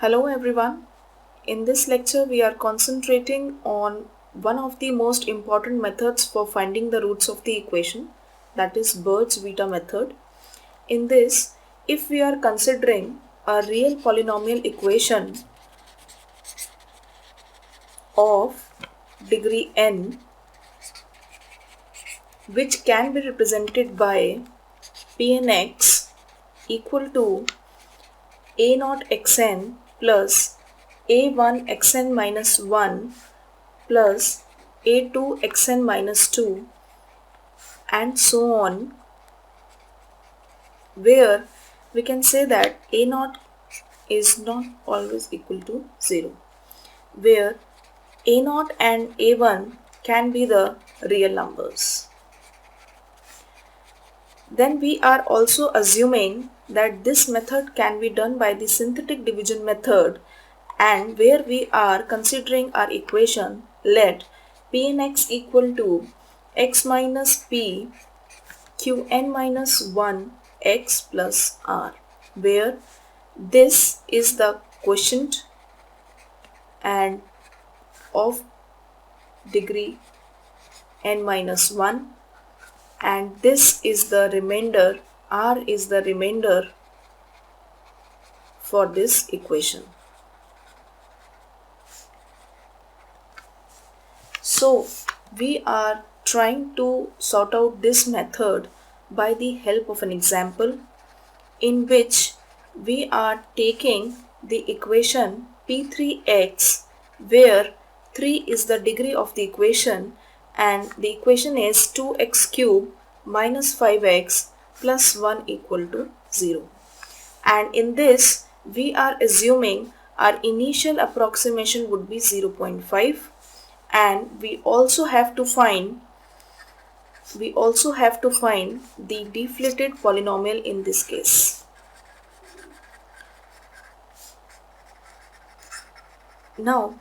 Hello everyone. In this lecture we are concentrating on one of the most important methods for finding the roots of the equation, that is Bird's-Vieta method. In this, if we are considering a real polynomial equation of degree n which can be represented by Pnx equal to a0 xn plus a1 xn minus 1 plus a2 xn minus 2 and so on, where we can say that a0 is not always equal to 0, where a0 and a1 can be the real numbers. Then we are also assuming that this method can be done by the synthetic division method, and where we are considering our equation, let Pnx equal to x minus p qn minus 1 x plus r, where this is the quotient and of degree n minus 1 and this is the remainder, r is the remainder for this equation. So we are trying to sort out this method by the help of an example in which we are taking the equation p3x, where 3 is the degree of the equation and the equation is 2x cube minus 5x plus 1 equal to 0. And in this we are assuming our initial approximation would be 0.5, and we also have to find the deflated polynomial in this case. Now,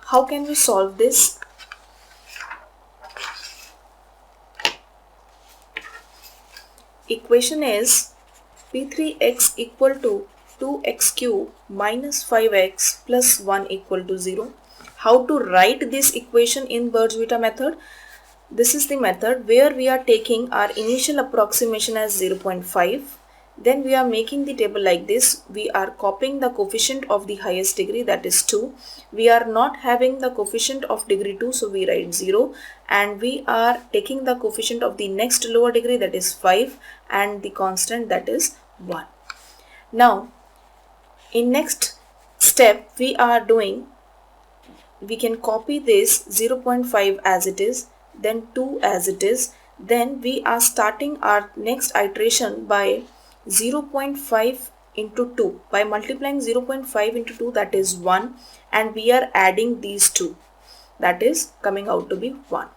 how can we solve this? Equation is p3x equal to 2x cube minus 5x plus 1 equal to 0. How to write this equation in Bird's-Vieta method? This is the method where we are taking our initial approximation as 0.5. Then we are making the table like this. We are copying the coefficient of the highest degree, that is 2. We are not having the coefficient of degree 2, so we write 0. And we are taking the coefficient of the next lower degree, that is 5, and the constant, that is 1. Now, in next step we can copy this 0.5 as it is, then 2 as it is. Then we are starting our next iteration by 0.5 into 2, by multiplying 0.5 into 2, that is 1, and we are adding these two, that is coming out to be 1.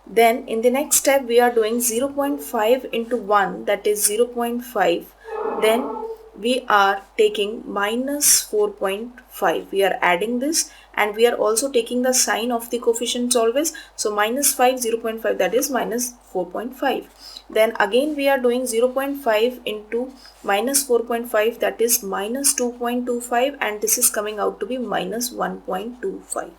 Then in the next step we are doing 0.5 into 1, that is 0.5. Then we are taking minus 4.5. We are adding this and we are also taking the sign of the coefficients always. So minus 5, 0.5, that is minus 4.5. Then again we are doing 0.5 into minus 4.5, that is minus 2.25, and this is coming out to be minus 1.25.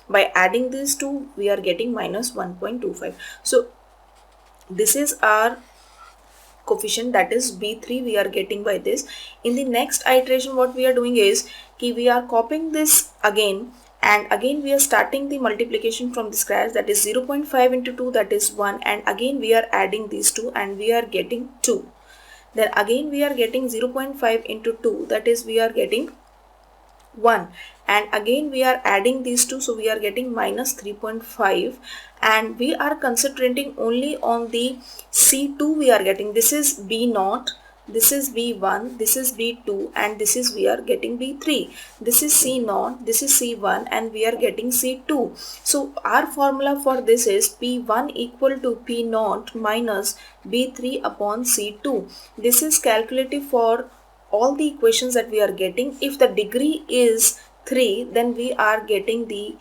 By adding these two we are getting minus 1.25. So this is our coefficient, that is b3, we are getting by this. In the next iteration what we are doing is we are copying this again, and again we are starting the multiplication from the scratch, that is 0.5 into 2, that is 1, and again we are adding these two and we are getting 2. Then again we are getting 0.5 into 2, that is we are getting 1, and again we are adding these two, so we are getting minus 3.5, and we are concentrating only on the C2 we are getting. This is B0, this is B1, this is B2, and this is we are getting B3. This is C0, this is C1, and we are getting C2. So our formula for this is P1 equal to P0 minus B3 upon C2. This is calculated for all the equations that we are getting. If the degree is 3, then we are getting the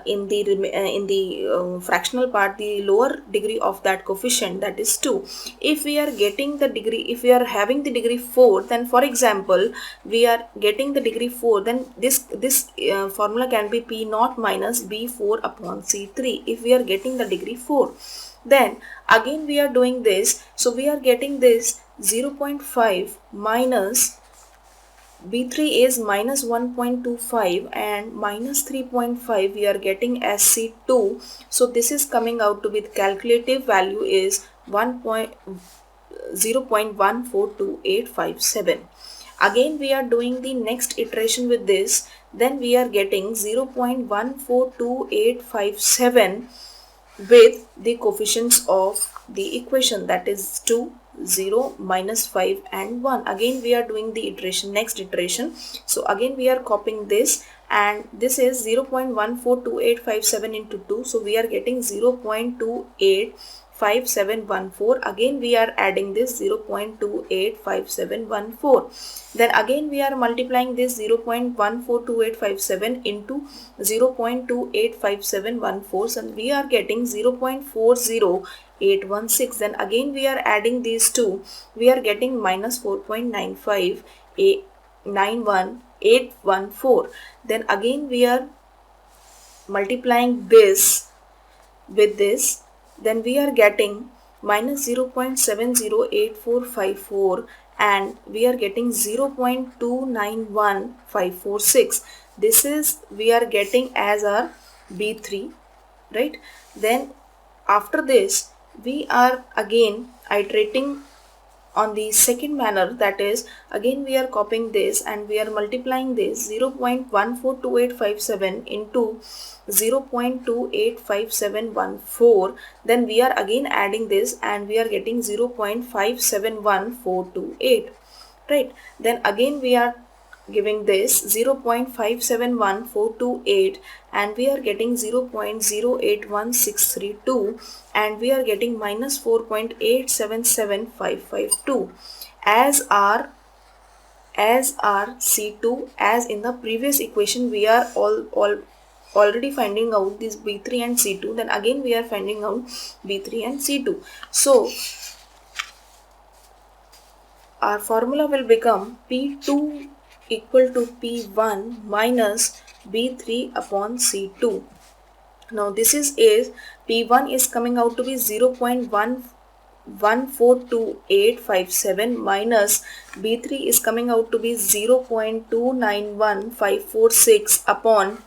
in the fractional part the lower degree of that coefficient, that is 2. If we are getting the degree, if we are having the degree 4, then for example we are getting the degree 4, then this formula can be p naught minus b4 upon c3 if we are getting the degree 4. Then again we are doing this, so we are getting this 0.5 minus B3 is minus 1.25 and minus 3.5 we are getting as C2. So this is coming out to be the calculative value is 0.142857. Again we are doing the next iteration with this, then we are getting 0.142857 with the coefficients of the equation, that is 2, 0, minus 5 and 1. Again we are doing the iteration, next iteration. So again we are copying this, and this is 0.142857 into 2, so we are getting 0.285714. Again we are adding this 0.285714. Then again we are multiplying this 0.142857 into 0.285714, and we are getting 0.40816. Then again we are adding these two, we are getting minus 4.95814. Then again we are multiplying this with this, then we are getting minus 0.708454 and we are getting 0.291546. This is we are getting as our B3, right? Then after this we are again iterating on the second manner, that is again we are copying this and we are multiplying this 0.142857 into 0.285714. Then we are again adding this and we are getting 0.571428, right? Then again we are giving this 0.571428 and we are getting 0.081632 and we are getting minus 4.877552 as our C2. As in the previous equation we are already finding out this B3 and C2, then again we are finding out B3 and C2. So our formula will become P2 equal to P1 minus B3 upon C2. Now this is P1 is coming out to be 0.142857 minus B3 is coming out to be 0.291546 upon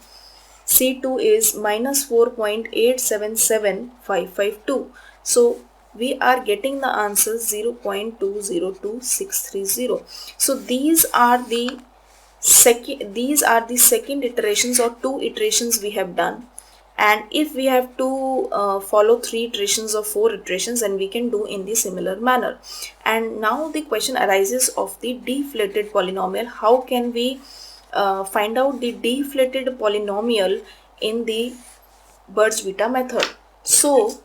C2 is minus 4.877552. So we are getting the answer 0.202630. So these are the second iterations or two iterations we have done, and if we have to follow 3 iterations or 4 iterations, then we can do in the similar manner. And now the question arises of the deflated polynomial. How can we find out the deflated polynomial in the Birch-Beta method? So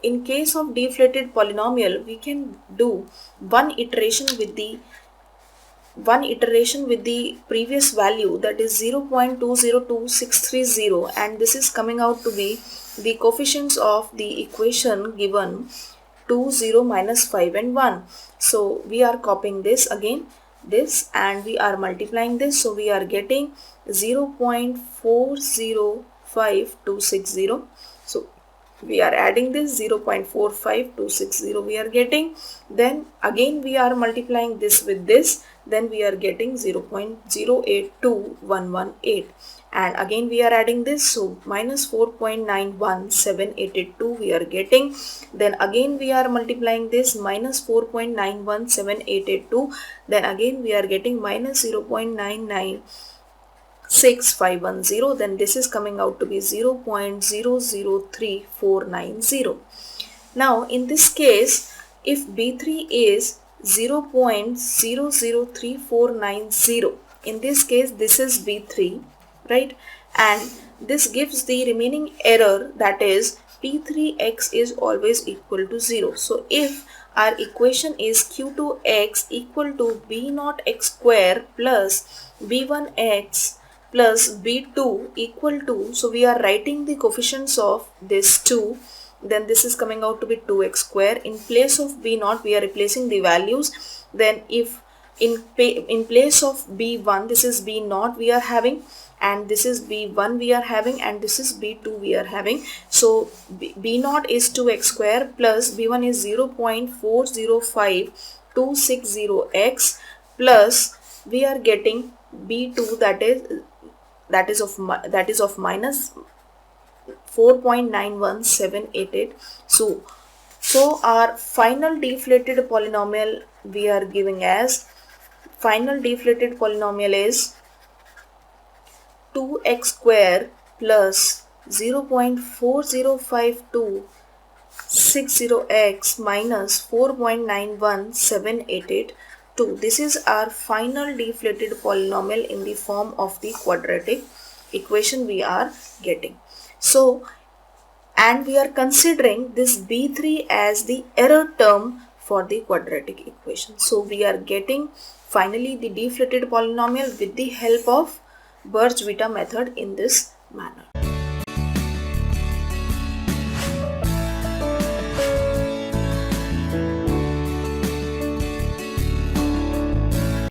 in case of deflated polynomial, we can do one iteration with the previous value, that is 0.202630, and this is coming out to be the coefficients of the equation given 2, 0, minus 5 and 1. So we are copying this again, this, and we are multiplying this, so we are getting 0.405260. So we are adding this 0.45260 we are getting, then again we are multiplying this with this, then we are getting 0.082118, and again we are adding this, so minus 4.917882 we are getting, then again we are multiplying this minus 4.917882, then again we are getting minus 0.996510, then this is coming out to be 0.003490. Now in this case, if B3 is 0.003490, in this case this is B3, right? And this gives the remaining error, that is P3x is always equal to 0. So if our equation is Q2x equal to B0x square plus B1x plus b2 equal to, so we are writing the coefficients of this 2, then this is coming out to be 2x square. In place of b0 we are replacing the values. Then if in place of b1, this is b0 we are having, and this is b1 we are having, and this is b2 we are having. So b0 is 2x square plus b1 is 0.405260x plus we are getting b2 that is of minus 4.91788. So our final deflated polynomial we are giving as, final deflated polynomial is 2x square plus 0.405260x minus 4.91788. This is our final deflated polynomial in the form of the quadratic equation we are getting. So, and we are considering this b3 as the error term for the quadratic equation. So we are getting finally the deflated polynomial with the help of Birch-Vitta method in this manner.